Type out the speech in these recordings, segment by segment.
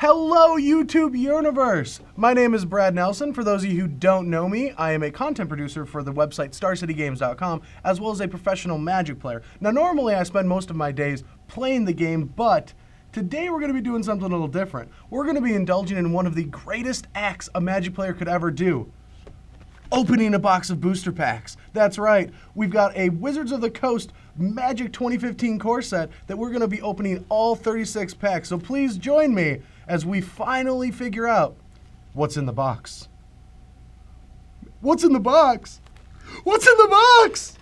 Hello, YouTube universe! My name is Brad Nelson. For those of you who don't know me, I am a content producer for the website StarCityGames.com, as well as a professional Magic player. Now, normally I spend most of my days playing the game, but today we're going to be doing something a little different. We're going to be indulging in one of the greatest acts a Magic player could ever do. Opening a box of booster packs. That's right, we've got a Wizards of the Coast Magic 2015 core set that we're going to be opening all 36 packs. So please join me as we finally figure out what's in the box. What's in the box? What's in the box?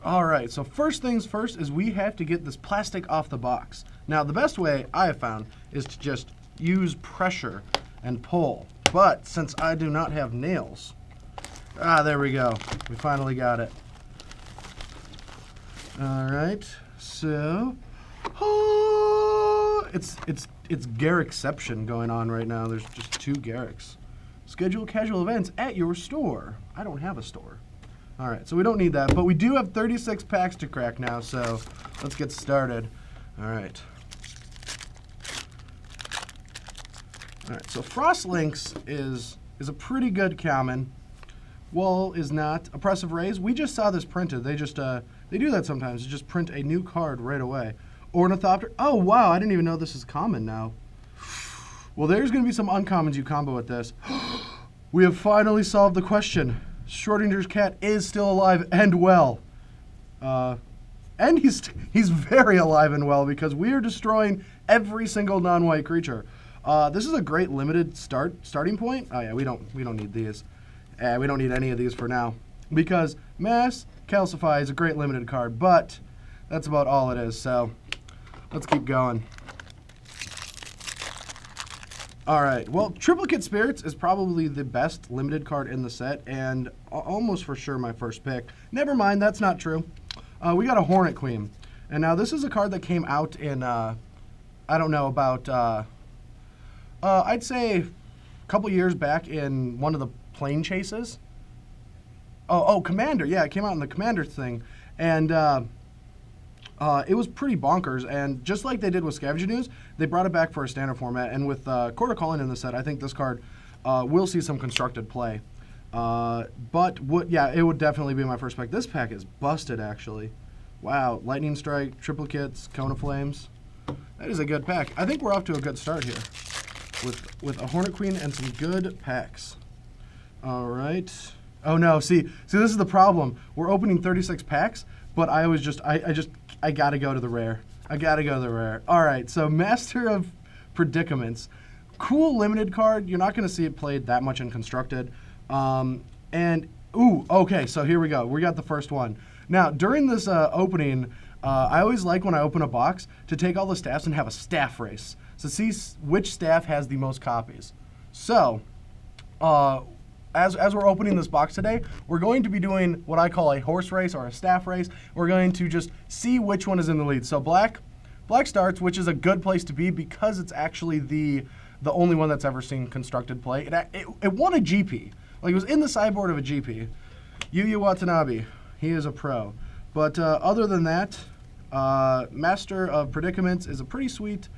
All right, so first things first is we have to get this plastic off the box. Now, the best way I have found is to just use pressure and pull. But since I do not have nails, there we go. We finally got it. All right, so it's Garrickception going on right now. There's just 2 Garricks. Schedule casual events at your store. I don't have a store. All right, so we don't need that, but we do have 36 packs to crack now, so let's get started. All right. All right, so Frostlinks is a pretty good common. Wall is not. Oppressive Rays, we just saw this printed. They just they do that sometimes. They just print a new card right away. Ornithopter. Oh, wow, I didn't even know this is common now. Well, there's going to be some uncommons you combo with this. We have finally solved the question. Schrodinger's cat is still alive and well. And he's very alive and well because we are destroying every single non-white creature. This is a great limited starting point. Oh yeah, we don't need these. We don't need any of these for now because Mass Calcify is a great limited card, but that's about all it is. So let's keep going. All right, well, Triplicate Spirits is probably the best limited card in the set and almost for sure my first pick. Never mind, that's not true. We got a Hornet Queen. And now this is a card that came out in, I don't know, about, I'd say a couple years back in one of the plane chases. Oh, Commander. Yeah, it came out in the Commander thing. And it was pretty bonkers. And just like they did with Scavenger News, they brought it back for a standard format. And with Court of Calling in the set, I think this card will see some constructed play. It would definitely be my first pick. This pack is busted, actually. Wow, Lightning Strike, Triplicates, Cone of Flames. That is a good pack. I think we're off to a good start here with a Hornet Queen and some good packs. All right. Oh no, see this is the problem. We're opening 36 packs, but I gotta go to the rare. I gotta go to the rare. All right, so Master of Predicaments. Cool limited card. You're not gonna see it played that much in Constructed. Okay, so here we go. We got the first one. Now, during this opening, I always like when I open a box to take all the staffs and have a staff race. So see which staff has the most copies. So, as we're opening this box today, we're going to be doing what I call a horse race or a staff race. We're going to just see which one is in the lead. So Black starts, which is a good place to be because it's actually the only one that's ever seen Constructed play. It won a GP. Like, it was in the sideboard of a GP. Yuya Watanabe, he is a pro. But other than that, Master of Predicaments is a pretty sweet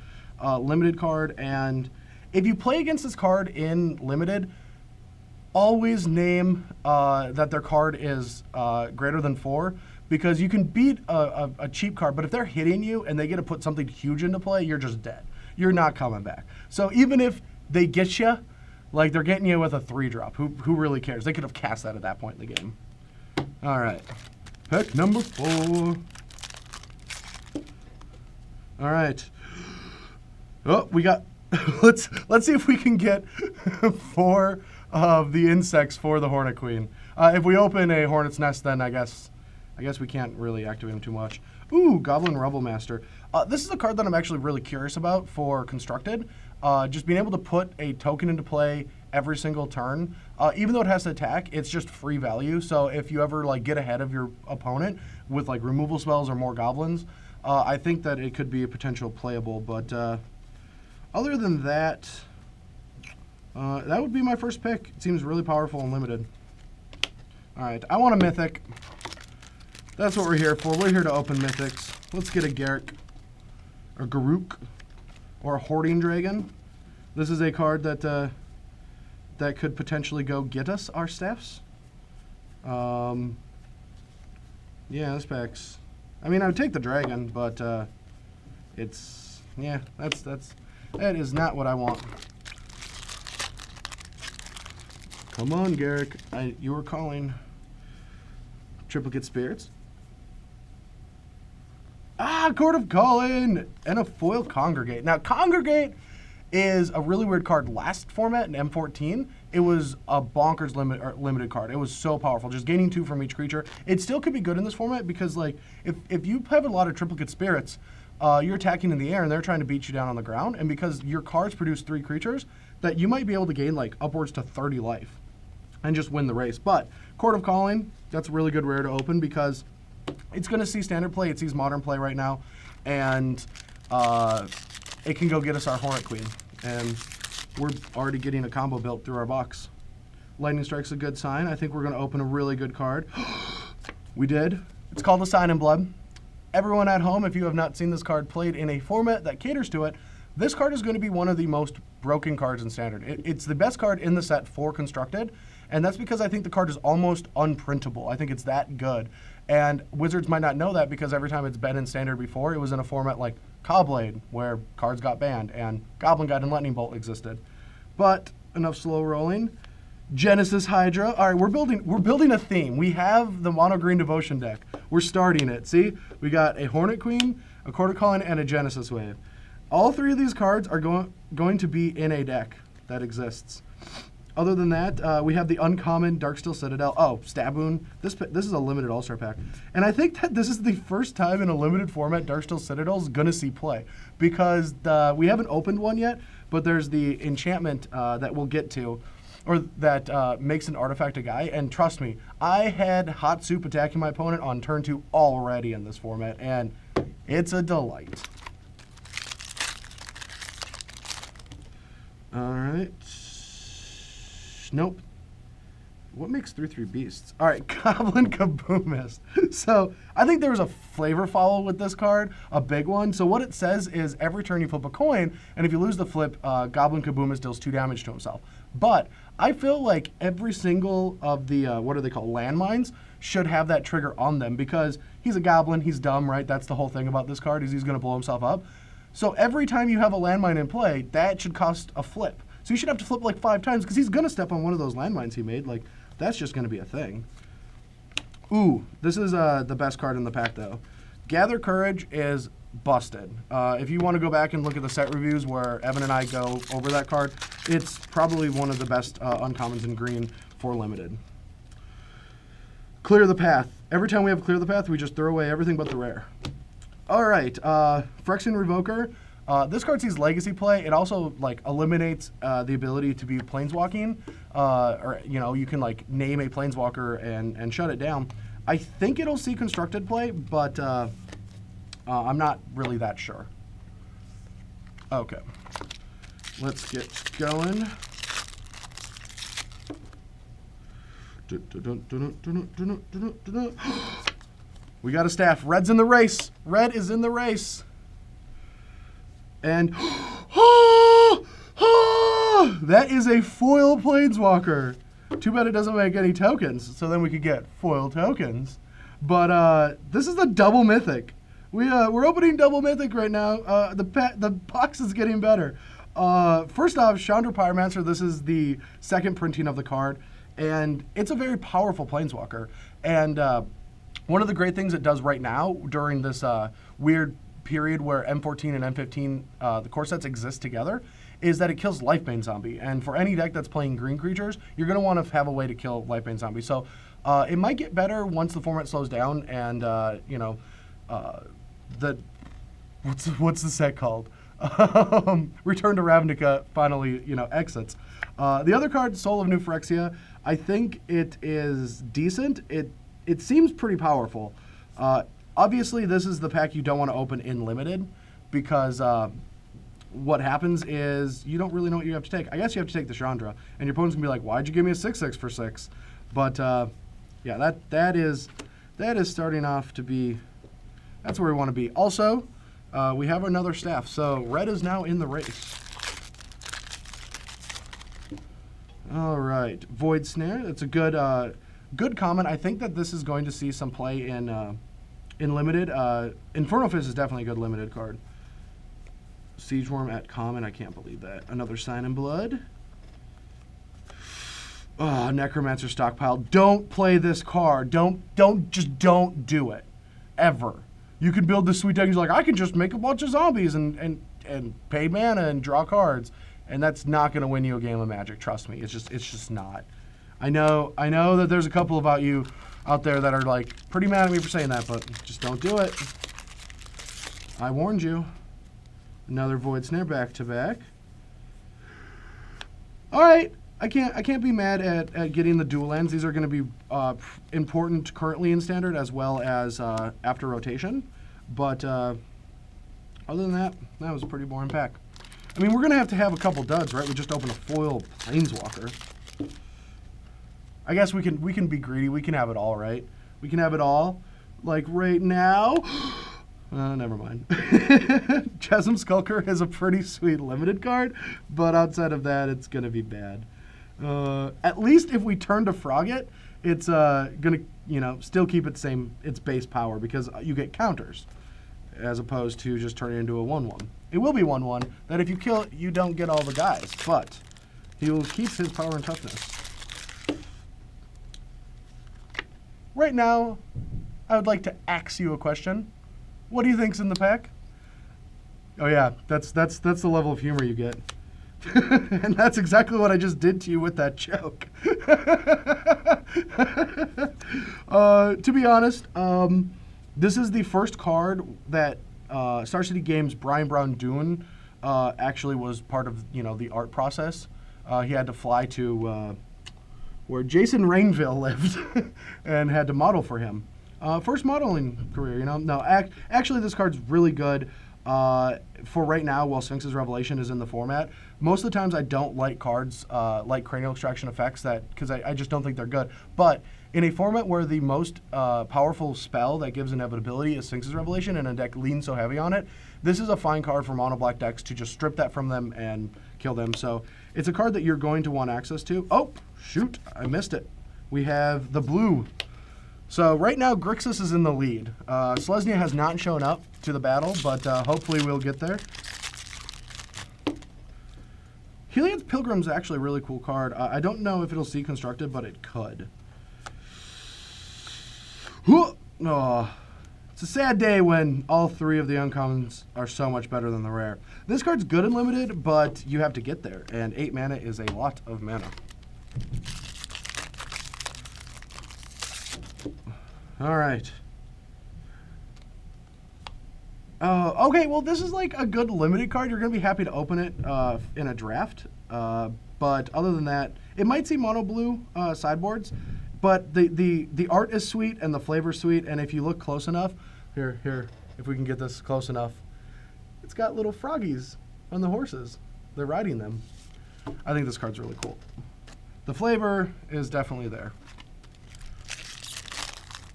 limited card. And if you play against this card in limited, always name that their card is greater than 4 because you can beat a cheap card, but if they're hitting you and they get to put something huge into play, you're just dead. You're not coming back. So even if they get you, like they're getting you with a 3-drop, who really cares? They could have cast that at that point in the game. All right, pick number 4. All right. Oh, we got. let's see if we can get 4 of the insects for the Hornet Queen. If we open a Hornet's Nest, then I guess we can't really activate him too much. Ooh, Goblin Rebel Master. This is a card that I'm actually really curious about for Constructed. Just being able to put a token into play every single turn. Even though it has to attack, it's just free value. So if you ever get ahead of your opponent with removal spells or more goblins, I think that it could be a potential playable. But other than that, that would be my first pick. It seems really powerful and limited. All right, I want a Mythic. That's what we're here for. We're here to open Mythics. Let's get a Garrick, or Garruk, or a Hoarding Dragon. This is a card that that could potentially go get us our staffs. Yeah, this pack's... I mean, I would take the dragon, but it's... Yeah, that is not what I want. Come on, Garrick. You were calling. Triplicate Spirits. Ah, Court of Calling! And a foil Congregate. Now, Congregate is a really weird card. Last format in M14, it was a bonkers limited card. It was so powerful, just gaining 2 from each creature. It still could be good in this format because, like, if you have a lot of Triplicate Spirits, you're attacking in the air and they're trying to beat you down on the ground, and because your cards produce 3 creatures, that you might be able to gain, like, upwards to 30 life and just win the race. But Court of Calling, that's a really good rare to open because it's going to see standard play, it sees modern play right now, and it can go get us our Hornet Queen. And we're already getting a combo built through our box. Lightning Strike's a good sign. I think we're going to open a really good card. We did. It's called a Sign in Blood. Everyone at home, if you have not seen this card played in a format that caters to it, this card is going to be one of the most broken cards in Standard. It's the best card in the set for Constructed, and that's because I think the card is almost unprintable. I think it's that good. And Wizards might not know that because every time it's been in Standard before, it was in a format like Cobblade, where cards got banned, and Goblin Guide and Lightning Bolt existed. But enough slow rolling. Genesis Hydra. All right, we're building a theme. We have the mono green devotion deck. We're starting it. See, we got a Hornet Queen, a Court of Calling, and a Genesis Wave. All 3 of these cards are going to be in a deck that exists. Other than that, we have the uncommon Darksteel Citadel. Oh, Staboon. This is a limited All-Star pack. And I think that this is the first time in a limited format Darksteel Citadel is going to see play. Because we haven't opened one yet, but there's the enchantment that we'll get to, or that makes an artifact a guy. And trust me, I had Hot Soup attacking my opponent on turn 2 already in this format, and it's a delight. All right. Nope. What makes 3/3 beasts? All right, Goblin Kaboomist. So I think there was a flavor follow with this card, a big one. So what it says is every turn you flip a coin, and if you lose the flip, Goblin Kaboomist deals 2 damage to himself. But I feel like every single of the, what are they called, landmines, should have that trigger on them because he's a goblin, he's dumb, right? That's the whole thing about this card, is he's going to blow himself up. So every time you have a landmine in play, that should cost a flip. So you should have to flip like 5 times because he's going to step on one of those landmines he made. Like, that's just going to be a thing. Ooh, this is the best card in the pack, though. Gather Courage is busted. If you want to go back and look at the set reviews where Evan and I go over that card, it's probably one of the best uncommons in green for limited. Clear the Path. Every time we have Clear the Path, we just throw away everything but the rare. All right, Phyrexian Revoker. This card sees legacy play. It also like eliminates the ability to be planeswalking, or you can like name a planeswalker and shut it down. I think it'll see constructed play, but I'm not really that sure. Okay, let's get going. We got a staff. Red's in the race. Red is in the race. And that is a foil planeswalker. Too bad it doesn't make any tokens, so then we could get foil tokens. But this is the double mythic. We're opening double mythic right now. The box is getting better. First off, Chandra Pyromancer. This is the second printing of the card, and it's a very powerful planeswalker. And one of the great things it does right now during this weird period where M14 and M15, the core sets exist together, is that it kills Lifebane Zombie. And for any deck that's playing green creatures, you're going to want to have a way to kill Lifebane Zombie. So it might get better once the format slows down and, what's the set called? Return to Ravnica finally, exits. The other card, Soul of New Phyrexia, I think it is decent. It seems pretty powerful. Obviously, this is the pack you don't want to open in limited because what happens is you don't really know what you have to take. I guess you have to take the Chandra, and your opponent's going to be like, why'd you give me a 6/6 for 6? But, yeah, that is starting off to be, that's where we want to be. Also, we have another staff, so red is now in the race. All right, Void Snare. That's a good comment. I think that this is going to see some play in limited. Inferno Fist is definitely a good limited card. Siege Worm at common. I can't believe that. Another Sign in Blood. Oh, Necromancer Stockpile. Don't play this card. Just don't do it. Ever. You can build this sweet deck and you're like, I can just make a bunch of zombies and pay mana and draw cards. And that's not going to win you a game of Magic. Trust me. It's just not. I know that there's a couple about you out there that are like pretty mad at me for saying that, but just don't do it. I warned you. Another Void Snare back to back. All right. I can't be mad at getting the dual lands. These are going to be important currently in Standard as well as after rotation. But other than that, that was a pretty boring pack. I mean, we're going to have a couple duds, right? We just opened a foil Planeswalker. I guess we can be greedy. We can have it all, right? We can have it all. Like right now. Never mind. Chasm Skulker is a pretty sweet limited card, but outside of that, it's going to be bad. At least if we turn to Frog it, it's gonna still keep its base power because you get counters as opposed to just turning into a 1/1. It will be 1/1 that if you kill it, you don't get all the guys, but he will keep his power and toughness. Right now, I would like to ask you a question. What do you think's in the pack? Oh yeah, that's the level of humor you get. And that's exactly what I just did to you with that joke. To be honest, this is the first card that Star City Games' Brian Brown Dune actually was part of the art process. He had to fly to where Jason Rainville lived and had to model for him. First modeling career, No, actually this card's really good. For right now, while Sphinx's Revelation is in the format, most of the times I don't like cards like Cranial Extraction Effects because I just don't think they're good. But in a format where the most powerful spell that gives inevitability is Sphinx's Revelation and a deck leans so heavy on it, this is a fine card for mono black decks to just strip that from them and kill them. So it's a card that you're going to want access to. Oh, shoot, I missed it. We have the blue. So right now, Grixis is in the lead. Selesnya has not shown up to the battle, but hopefully we'll get there. Heliod's Pilgrim is actually a really cool card. I don't know if it'll see constructed, but it could. Oh, it's a sad day when all three of the uncommons are so much better than the rare. This card's good and limited, but you have to get there, and 8 mana is a lot of mana. All right. Okay, well, this is like a good limited card. You're going to be happy to open it in a draft. But other than that, it might see mono blue sideboards, but the art is sweet and the flavor's sweet. And if you look close enough, here, if we can get this close enough, it's got little froggies on the horses. They're riding them. I think this card's really cool. The flavor is definitely there.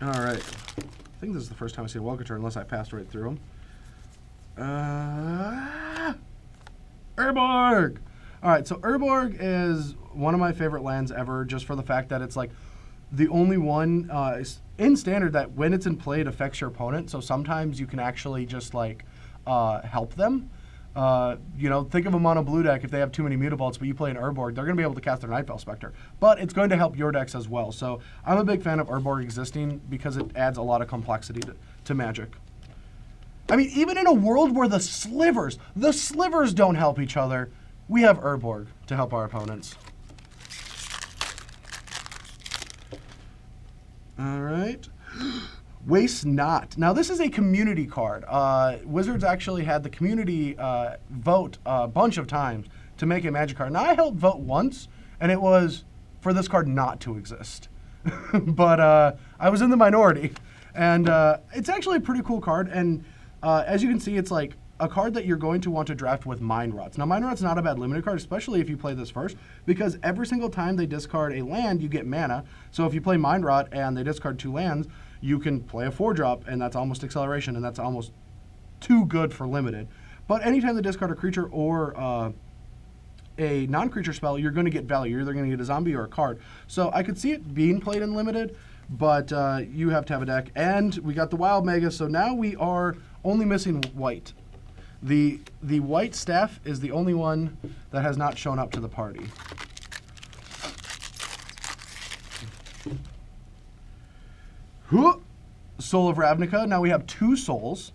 All right. I think this is the first time I see a Welcome unless I passed right through them. Urborg! All right, so Urborg is one of my favorite lands ever just for the fact that it's like the only one in Standard that when it's in play, it affects your opponent. So sometimes you can actually just like help them. Think of a mono blue deck. If they have too many Mutabolts, but you play an Urborg, they're going to be able to cast their Nightfell Spectre. But it's going to help your decks as well. So I'm a big fan of Urborg existing because it adds a lot of complexity to Magic. I mean, even in a world where the slivers don't help each other, we have Urborg to help our opponents. All right. Waste Not. Now, this is a community card. Wizards actually had the community vote a bunch of times to make a Magic card. Now, I helped vote once, and it was for this card not to exist. But I was in the minority. And it's actually a pretty cool card. And as you can see, it's like a card that you're going to want to draft with Mind Rots. Now, Mind Rot's not a bad limited card, especially if you play this first, because every single time they discard a land, you get mana. So if you play Mind Rot and they discard 2 lands, you can play a 4-drop, and that's almost acceleration, and that's almost too good for limited. But anytime they discard a creature or a non-creature spell, you're going to get value. You're either going to get a zombie or a card. So I could see it being played in limited, but you have to have a deck. And we got the Wild Mega, so now we are only missing white. The white staff is the only one that has not shown up to the party. Soul of Ravnica. Now we have 2 souls,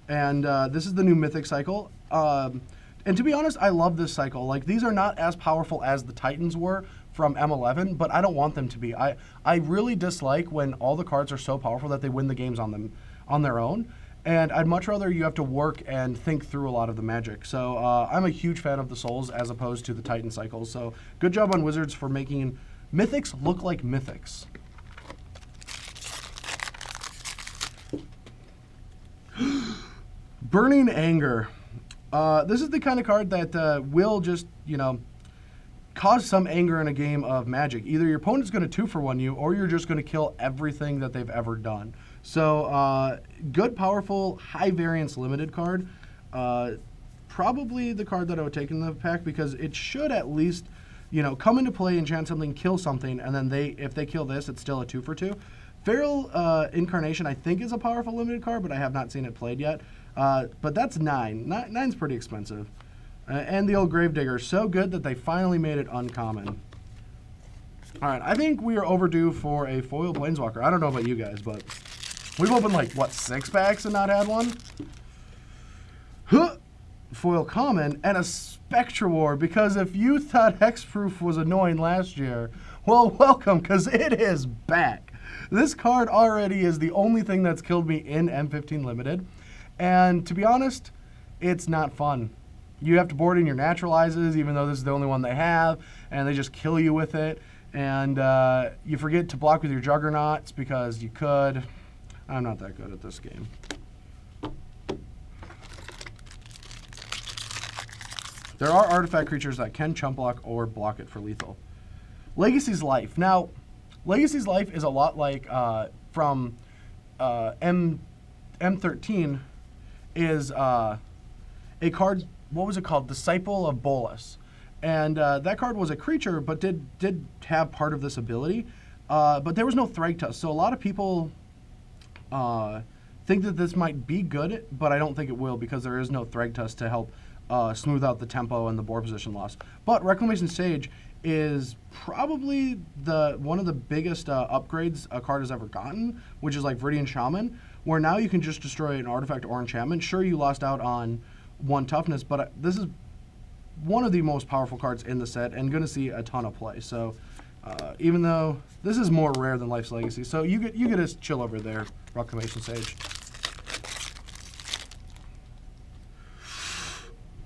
and this is the new Mythic cycle. And to be honest, I love this cycle. Like, these are not as powerful as the Titans were from M11, but I don't want them to be. I really dislike when all the cards are so powerful that they win the games on their own. And I'd much rather you have to work and think through a lot of the magic. So I'm a huge fan of the souls as opposed to the Titan cycles. So good job on Wizards for making Mythics look like Mythics. Burning Anger. This is the kind of card that will just, cause some anger in a game of Magic. Either your opponent's going to 2-for-1 you, or you're just going to kill everything that they've ever done. So, good, powerful, high variance limited card. Probably the card that I would take in the pack because it should at least, come into play, enchant something, kill something, and then if they kill this, it's still a 2-for-2. Feral Incarnation, I think, is a powerful limited card, but I have not seen it played yet. But that's 9. 9's pretty expensive. And the old Gravedigger, so good that they finally made it uncommon. All right, I think we are overdue for a foil Planeswalker. I don't know about you guys, but we've opened like, 6 packs and not had one? Foil common and a Spectra War, because if you thought Hexproof was annoying last year, well, welcome, because it is back. This card already is the only thing that's killed me in M15 Limited. And to be honest, it's not fun. You have to board in your naturalizes, even though this is the only one they have, and they just kill you with it. And you forget to block with your Juggernauts because you could. I'm not that good at this game. There are artifact creatures that can chump block or block it for lethal. Legacy's Life. Now, Legacy's Life is a lot like from M13 is a card, what was it called? Disciple of Bolus. And that card was a creature, but did have part of this ability. But there was no Thragtusk. So a lot of people think that this might be good, but I don't think it will because there is no Thragtusk to help smooth out the tempo and the board position loss. But Reclamation Sage is probably one of the biggest upgrades a card has ever gotten, which is like Viridian Shaman, where now you can just destroy an artifact or enchantment. Sure, you lost out on 1 toughness, but this is one of the most powerful cards in the set and going to see a ton of play. So even though this is more rare than Life's Legacy, so you get to chill over there, Reclamation Sage.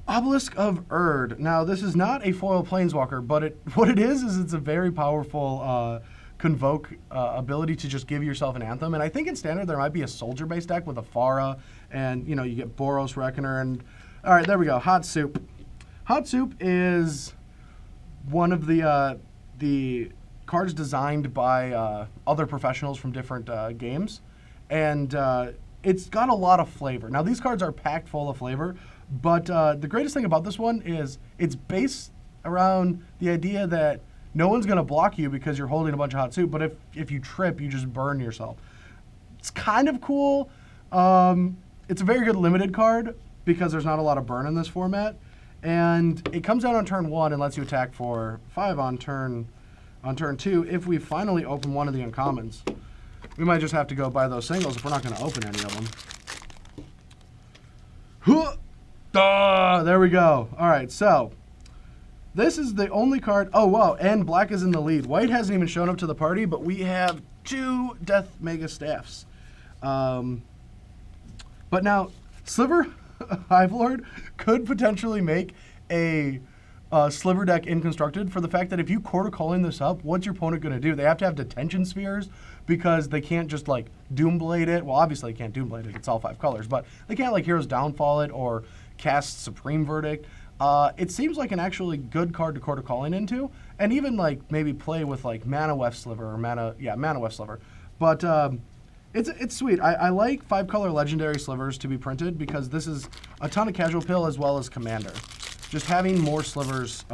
Obelisk of Erd. Now, this is not a foil Planeswalker, but what it is it's a very powerful Convoke ability to just give yourself an Anthem. And I think in Standard there might be a soldier-based deck with a Pharah, and you get Boros Reckoner. And all right, there we go. Hot Soup. Hot Soup is one of the cards designed by other professionals from different games, and it's got a lot of flavor. Now, these cards are packed full of flavor. But the greatest thing about this one is it's based around the idea that no one's going to block you because you're holding a bunch of hot soup, but if you trip, you just burn yourself. It's kind of cool. It's a very good limited card because there's not a lot of burn in this format. And it comes out on turn 1 and lets you attack for 5 on turn 2 if we finally open one of the uncommons. We might just have to go buy those singles if we're not going to open any of them. There we go. All right, so this is the only card. Oh, wow, and black is in the lead. White hasn't even shown up to the party, but we have 2 Death Mega Staffs. But now, Sliver Hivelord could potentially make a Sliver deck inconstructed for the fact that if you Quarter Calling this up, what's your opponent going to do? They have to have Detention Spheres because they can't just like Doomblade it. Well, obviously they can't Doomblade it. It's all 5 colors, but they can't like Hero's Downfall it or cast Supreme Verdict. It seems like an actually good card to Quarter Calling into, and even like maybe play with like Mana Weft Sliver or Mana Weft Sliver. But it's sweet. I like 5-color Legendary Slivers to be printed because this is a ton of casual pill as well as Commander. just having more slivers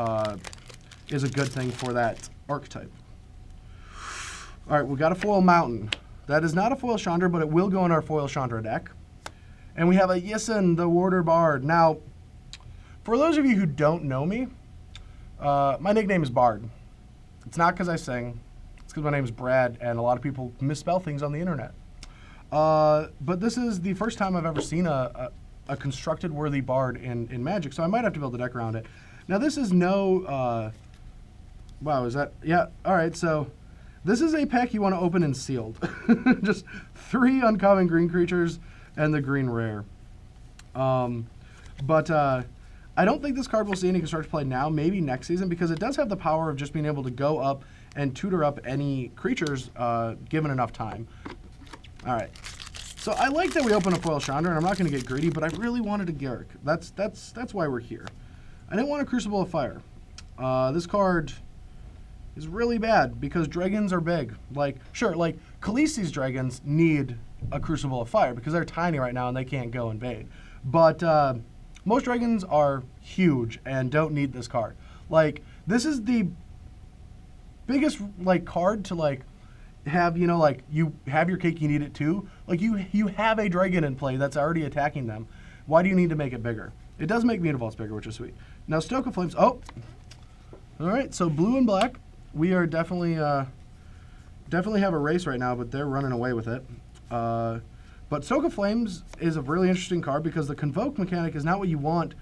is a good thing for that archetype. All right, we got a foil Mountain. That is not a foil Chandra, but it will go in our foil Chandra deck. And we have a Yissen, the Warder Bard. Now, for those of you who don't know me, my nickname is Bard. It's not because I sing. It's because my name is Brad, and a lot of people misspell things on the internet. But this is the first time I've ever seen a constructed worthy Bard in Magic, so I might have to build a deck around it. Now, this is no... wow, is that... Yeah, all right, so... This is a pack you want to open in sealed. Just 3 uncommon green creatures and the green rare. But I don't think this card will see any constructed play now, maybe next season, because it does have the power of just being able to go up and tutor up any creatures given enough time. All right. So I like that we open a foil Chandra, and I'm not going to get greedy, but I really wanted a Garruk. That's why we're here. I didn't want a Crucible of Fire. This card is really bad because dragons are big. Like, sure, like Khaleesi's dragons need a Crucible of Fire because they're tiny right now and they can't go invade. But most dragons are huge and don't need this card. Like, this is the biggest like card to like have, you know, like you have your cake, you need it too. Like you have a dragon in play that's already attacking them. Why do you need to make it bigger? It does make Mutavaults bigger, which is sweet. Now Stoke of Flames. Oh, all right. So blue and black. We are definitely have a race right now, but they're running away with it. But Stoke of Flames is a really interesting card because the Convoke mechanic is not what you want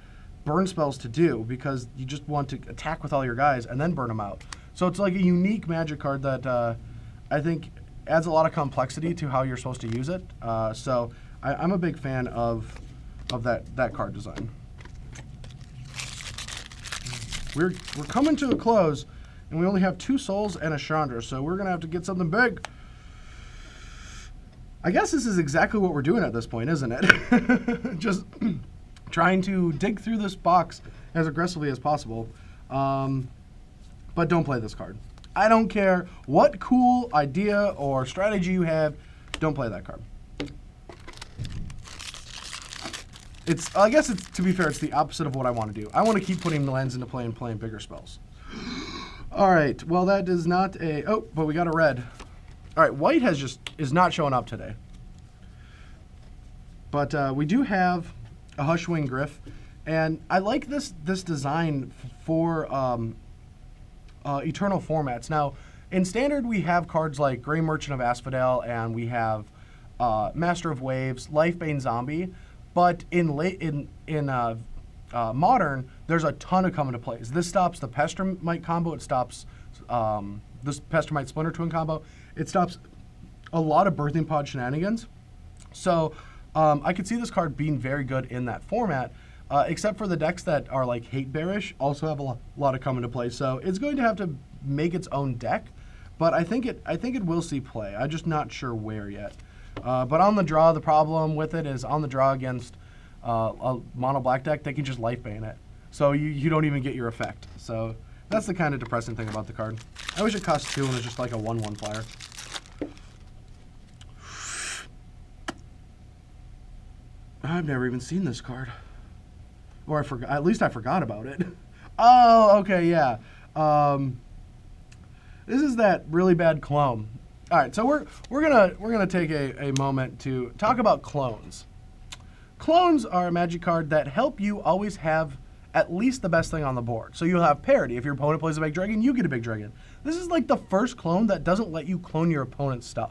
burn spells to do, because you just want to attack with all your guys and then burn them out. So it's like a unique Magic card that I think adds a lot of complexity to how you're supposed to use it. So I'm a big fan of that card design. We're coming to a close. And we only have 2 souls and a Chandra, so we're going to have to get something big. I guess this is exactly what we're doing at this point, isn't it? Just trying to dig through this box as aggressively as possible. But don't play this card. I don't care what cool idea or strategy you have, don't play that card. I guess to be fair, it's the opposite of what I want to do. I want to keep putting the lands into play and playing bigger spells. All right, well, that is not a... Oh, but we got a red. All right, white is not showing up today. But we do have a Hushwing Gryff, and I like this design for Eternal formats. Now, in Standard, we have cards like Grey Merchant of Asphodel, and we have Master of Waves, Lifebane Zombie, but in Modern, there's a ton of coming to plays. This stops the Pestermite combo. It stops this Pestermite Splinter Twin combo. It stops a lot of Birthing Pod shenanigans. So I could see this card being very good in that format, except for the decks that are like Hate Bearish also have a lot of coming to play. So it's going to have to make its own deck, but I think it will see play. I'm just not sure where yet. But on the draw, the problem with it is on the draw against a mono black deck, they can just Lifebane it. So you don't even get your effect. So that's the kind of depressing thing about the card. I wish it cost 2 and it was just like a 1/1 flyer. I've never even seen this card. Or I forgot, at least I forgot about it. Oh, okay, yeah. This is that really bad clone. All right, so we're gonna take a moment to talk about clones. Clones are a Magic card that help you always have at least the best thing on the board. So you'll have parity. If your opponent plays a big dragon, you get a big dragon. This is like the first clone that doesn't let you clone your opponent's stuff.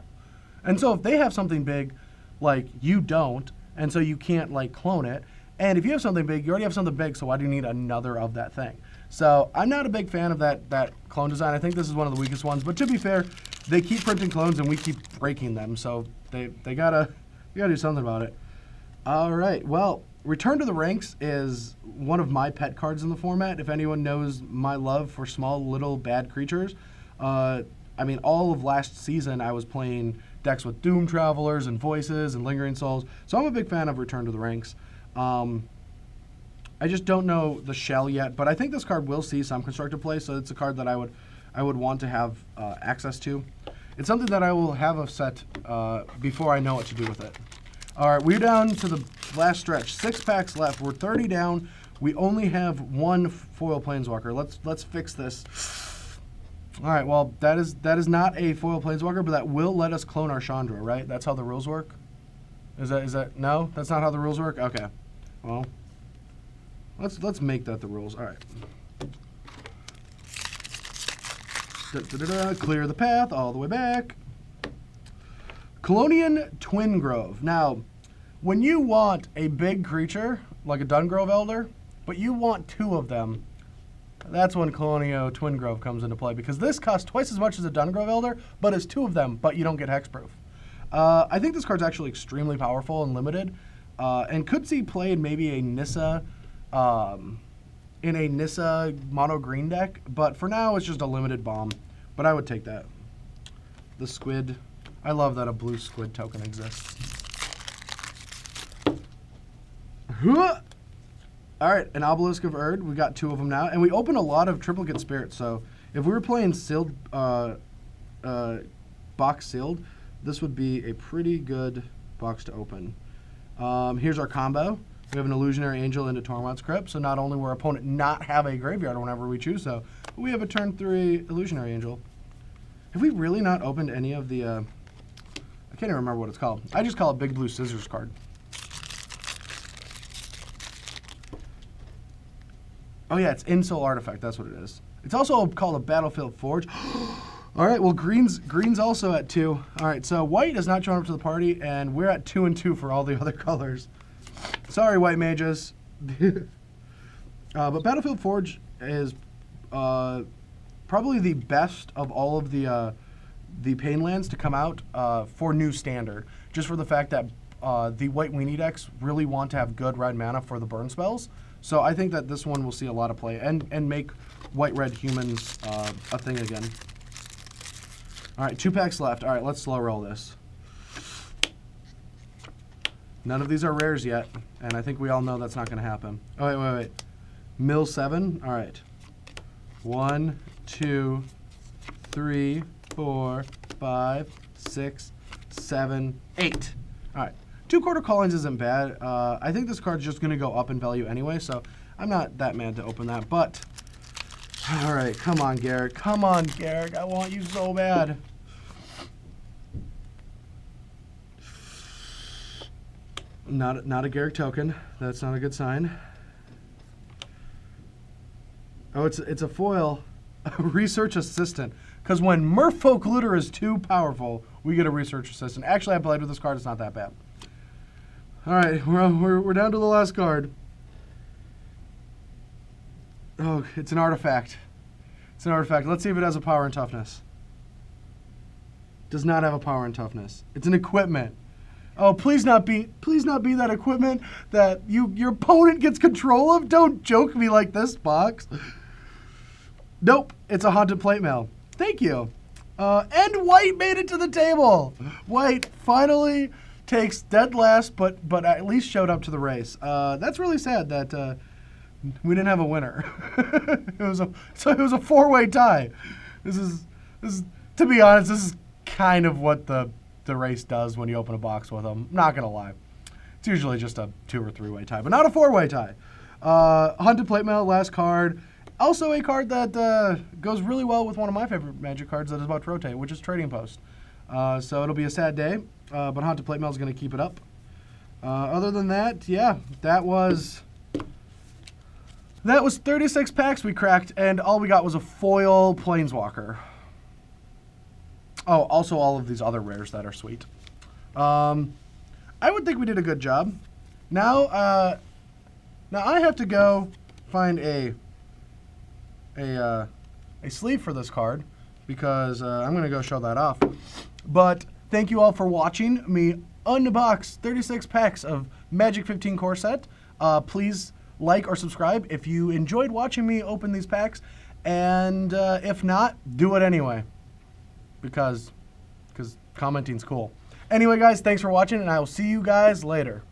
And so if they have something big, like you don't, and so you can't like clone it, and if you have something big, you already have something big, so why do you need another of that thing? So I'm not a big fan of that clone design. I think this is one of the weakest ones, but to be fair, they keep printing clones and we keep breaking them, so they gotta do something about it. All right, well, Return to the Ranks is one of my pet cards in the format. If anyone knows my love for small, little, bad creatures, I mean, all of last season I was playing decks with Doom Travelers and Voices and Lingering Souls, so I'm a big fan of Return to the Ranks. I just don't know the shell yet, but I think this card will see some constructive play, so it's a card that I would want to have access to. It's something that I will have a set before I know what to do with it. All right, we're down to the last stretch. 6 packs left. We're 30 down We only have one foil planeswalker. Let's fix this. All right, well, that is not a foil planeswalker, but that will let us clone our Chandra, right? That's how the rules work? Is that no? That's not how the rules work? Okay. Well, let's make that the rules. All right. Clear the path all the way back. Colonian Twin Grove. Now, when you want a big creature, like a Dungrove Elder, but you want 2 of them, that's when Colonial Twin Grove comes into play, because this costs twice as much as a Dungrove Elder, but it's 2 of them, but you don't get hexproof. I think this card's actually extremely powerful and limited, and could see played maybe a Nissa, in a Nissa mono green deck, but for now it's just a limited bomb. But I would take that. The squid. I love that a blue squid token exists. All right, an Obelisk of Erd. We got 2 of them now, and we open a lot of triplicate spirits. So if we were playing sealed, box sealed, this would be a pretty good box to open. Here's our combo. We have an Illusionary Angel into Tormod's Crypt, so not only will our opponent not have a graveyard whenever we choose so, but we have a turn 3 Illusionary Angel. Have we really not opened any of the, I can't even remember what it's called. I just call it Big Blue Scissors card. Oh yeah, it's Insoul Artifact, that's what it is. It's also called a Battlefield Forge. All right, well, green's also at 2. All right, so white is not showing up to the party, and we're at 2 and 2 for all the other colors. Sorry, white mages. But Battlefield Forge is probably the best of all of the Pain lands to come out for new standard, just for the fact that the white weenie decks really want to have good red mana for the burn spells. So I think that this one will see a lot of play and make white-red humans a thing again. All right, 2 packs left. All right, let's slow roll this. None of these are rares yet, and I think we all know that's not going to happen. Oh, wait. Mill 7. All right. 1, 2, 3, 4, 5, 6, 7, 8. All right. 2 Quarter Callings isn't bad. I think this card's just going to go up in value anyway, so I'm not that mad to open that. But, all right, come on, Garrick. Come on, Garrick. I want you so bad. Not a Garrick token. That's not a good sign. Oh, it's a foil. Research Assistant. Because when Merfolk Looter is too powerful, we get a Research Assistant. Actually, I played with this card. It's not that bad. All right, we're down to the last card. Oh, it's an artifact. It's an artifact. Let's see if it has a power and toughness. Does not have a power and toughness. It's an equipment. Oh, please not be that equipment that your opponent gets control of. Don't joke me like this, box. Nope, it's a Haunted Plate Mail. Thank you. And white made it to the table. White finally takes dead last, but at least showed up to the race. That's really sad that we didn't have a winner. It was a 4-way tie. This is to be honest, this is kind of what the race does when you open a box with them. Not gonna lie, it's usually just a 2 or 3-way tie, but not a 4-way tie. Hunted Plate Mail, last card. Also a card that goes really well with one of my favorite Magic cards that is about to rotate, which is Trading Post. So it'll be a sad day, but Haunted Plate Mail is going to keep it up. Other than that, yeah, that was 36 packs we cracked, and all we got was a foil Planeswalker. Oh, also all of these other rares that are sweet. I would think we did a good job. Now I have to go find a sleeve for this card because I'm going to go show that off. But thank you all for watching me unbox 36 packs of Magic 15 core set. Please like or subscribe if you enjoyed watching me open these packs. And if not, do it anyway. Because commenting's cool. Anyway, guys, thanks for watching, and I will see you guys later.